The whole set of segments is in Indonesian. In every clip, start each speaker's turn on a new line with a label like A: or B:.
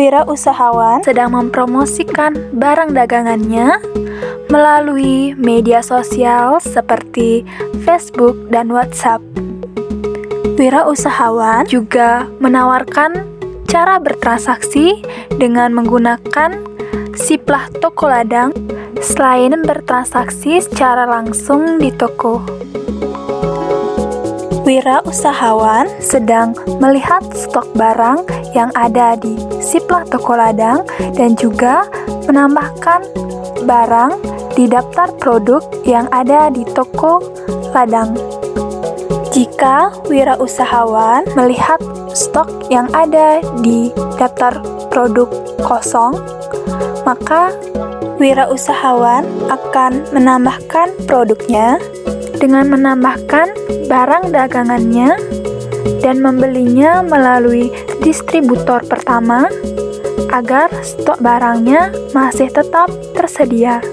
A: wirausahawan sedang mempromosikan barang dagangannya melalui media sosial seperti Facebook dan WhatsApp. Wirausahawan juga menawarkan cara bertransaksi dengan menggunakan Siplah Toko Ladang selain bertransaksi secara langsung di toko. Wirausahawan sedang melihat stok barang yang ada di Siplah Toko Ladang dan juga menambahkan barang di daftar produk yang ada di toko ladang. Jika wirausahawan melihat stok yang ada di daftar produk kosong, maka wirausahawan akan menambahkan produknya dengan menambahkan barang dagangannya dan membelinya melalui distributor pertama agar stok barangnya masih tetap tersedia.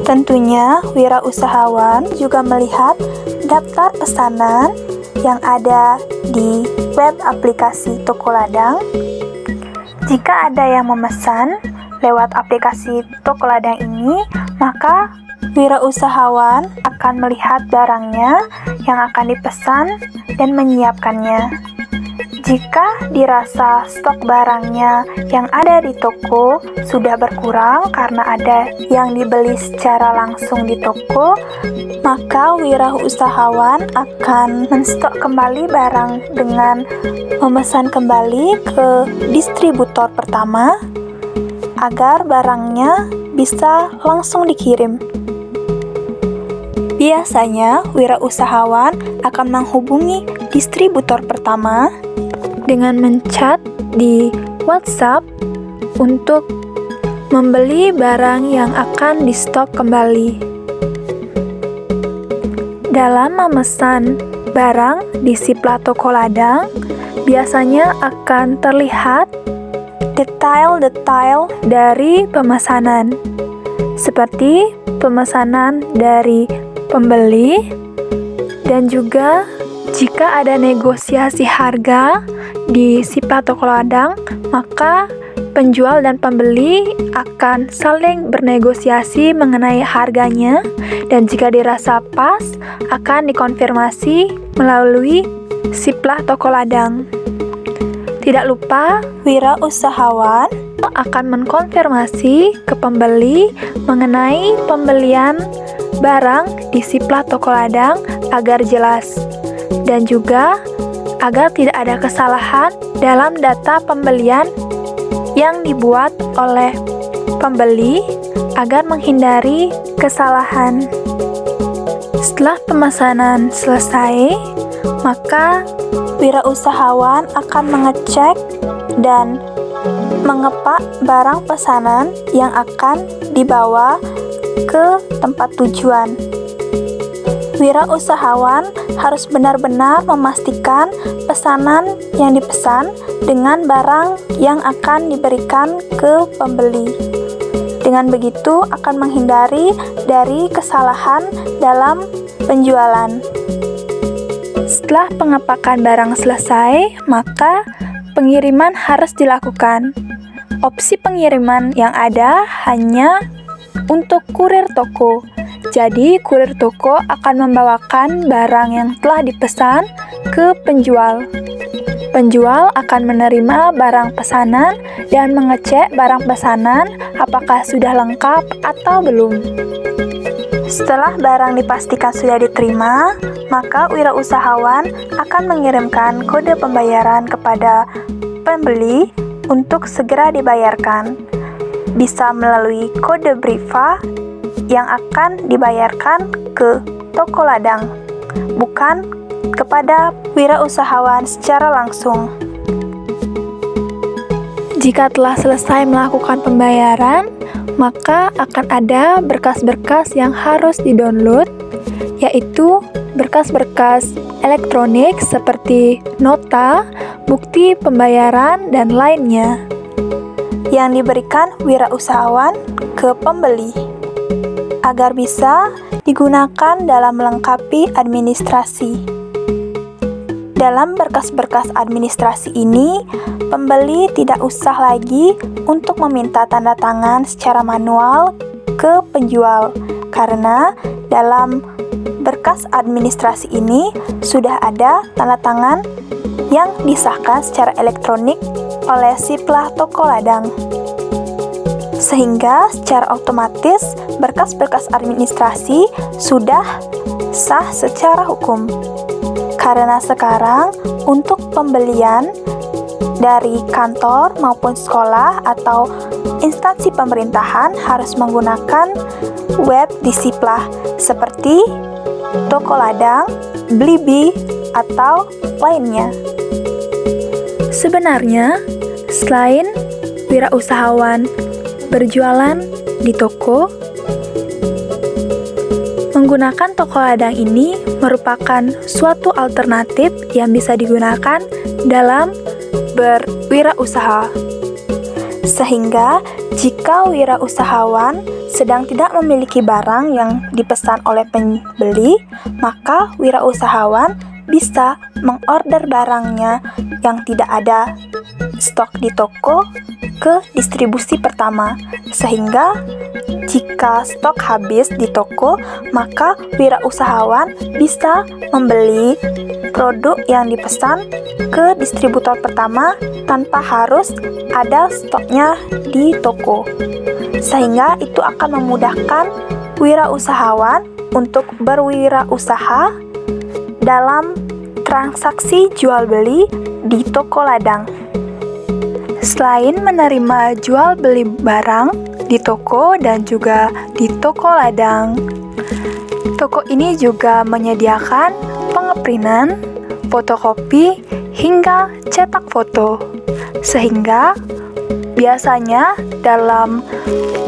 A: Tentunya, wirausahawan juga melihat daftar pesanan yang ada di web aplikasi Toko Ladang. Jika ada yang memesan lewat aplikasi Toko Ladang ini, maka wirausahawan akan melihat barangnya yang akan dipesan dan menyiapkannya. Jika dirasa stok barangnya yang ada di toko sudah berkurang karena ada yang dibeli secara langsung di toko, maka wirausahawan akan menstok kembali barang dengan memesan kembali ke distributor pertama agar barangnya bisa langsung dikirim. Biasanya, wirausahawan akan menghubungi distributor pertama dengan menchat di WhatsApp untuk membeli barang yang akan di-stok kembali. Dalam memesan barang di Siplah Toko Ladang, biasanya akan terlihat detail-detail dari pemesanan, seperti pemesanan dari pembeli, dan juga jika ada negosiasi harga di Siplah Toko Ladang, maka penjual dan pembeli akan saling bernegosiasi mengenai harganya, dan jika dirasa pas, akan dikonfirmasi melalui Siplah Toko Ladang. Tidak lupa, wirausahawan akan mengkonfirmasi ke pembeli mengenai pembelian barang di Siplah Toko Ladang agar jelas, dan juga agar tidak ada kesalahan dalam data pembelian yang dibuat oleh pembeli agar menghindari kesalahan. Setelah pemesanan selesai, maka wirausahawan akan mengecek dan mengepak barang pesanan yang akan dibawa ke tempat tujuan. Wirausahawan harus benar-benar memastikan pesanan yang dipesan dengan barang yang akan diberikan ke pembeli. Dengan begitu akan menghindari dari kesalahan dalam penjualan. Setelah pengepakan barang selesai, maka pengiriman harus dilakukan. Opsi pengiriman yang ada hanya untuk kurir toko. Jadi, kurir toko akan membawakan barang yang telah dipesan ke penjual. Penjual akan menerima barang pesanan dan mengecek barang pesanan apakah sudah lengkap atau belum. Setelah barang dipastikan sudah diterima, maka wirausahawan akan mengirimkan kode pembayaran kepada pembeli untuk segera dibayarkan. Bisa melalui kode Briva yang akan dibayarkan ke Toko Ladang, bukan kepada wirausahawan secara langsung. Jika telah selesai melakukan pembayaran, maka akan ada berkas-berkas yang harus di-download, yaitu berkas-berkas elektronik seperti nota, bukti pembayaran, dan lainnya, yang diberikan wirausahawan ke pembeli, agar bisa digunakan dalam melengkapi administrasi. Dalam berkas-berkas administrasi ini, pembeli tidak usah lagi untuk meminta tanda tangan secara manual ke penjual, karena dalam berkas administrasi ini sudah ada tanda tangan yang disahkan secara elektronik oleh si pelah toko ladang. Sehingga secara otomatis berkas-berkas administrasi sudah sah secara hukum. Karena sekarang untuk pembelian dari kantor maupun sekolah atau instansi pemerintahan harus menggunakan web di Siplah seperti toko ladang, Blibli, atau lainnya. Sebenarnya, selain wirausahawan berjualan di toko, menggunakan toko ladang ini merupakan suatu alternatif yang bisa digunakan dalam berwirausaha. Sehingga, jika wirausahawan sedang tidak memiliki barang yang dipesan oleh pembeli, maka wirausahawan bisa mengorder barangnya yang tidak ada stok di toko ke distribusi pertama. Sehingga, jika stok habis di toko, maka wirausahawan bisa membeli produk yang dipesan ke distributor pertama tanpa harus ada stoknya di toko. Sehingga itu akan memudahkan wirausahawan untuk berwirausaha dalam transaksi jual beli di toko ladang. Selain menerima jual beli barang di toko dan juga di toko ladang, toko ini juga menyediakan pengeprintan, fotokopi, hingga cetak foto. Sehingga biasanya dalam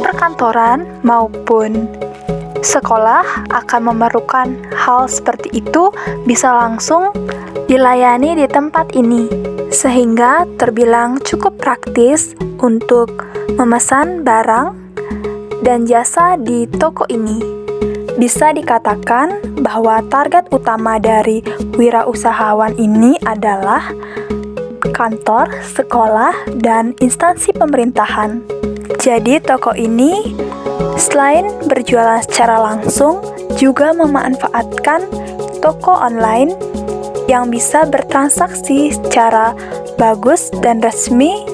A: perkantoran maupun sekolah akan memerlukan hal seperti itu bisa langsung dilayani di tempat ini. Sehingga terbilang cukup praktis untuk memesan barang dan jasa di toko ini. Bisa dikatakan bahwa target utama dari wirausahawan ini adalah kantor, sekolah, dan instansi pemerintahan. Jadi toko ini selain berjualan secara langsung, juga memanfaatkan toko online yang bisa bertransaksi secara bagus dan resmi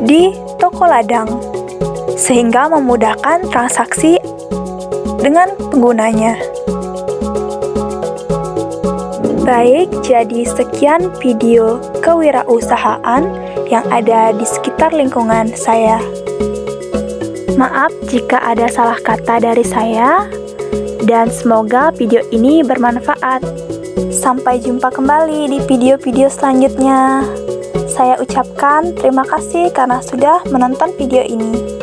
A: di toko ladang, sehingga memudahkan transaksi dengan penggunanya. Baik, jadi sekian video kewirausahaan yang ada di sekitar lingkungan saya. Maaf jika ada salah kata dari saya, dan semoga video ini bermanfaat. Sampai jumpa kembali di video-video selanjutnya. Saya ucapkan terima kasih karena sudah menonton video ini.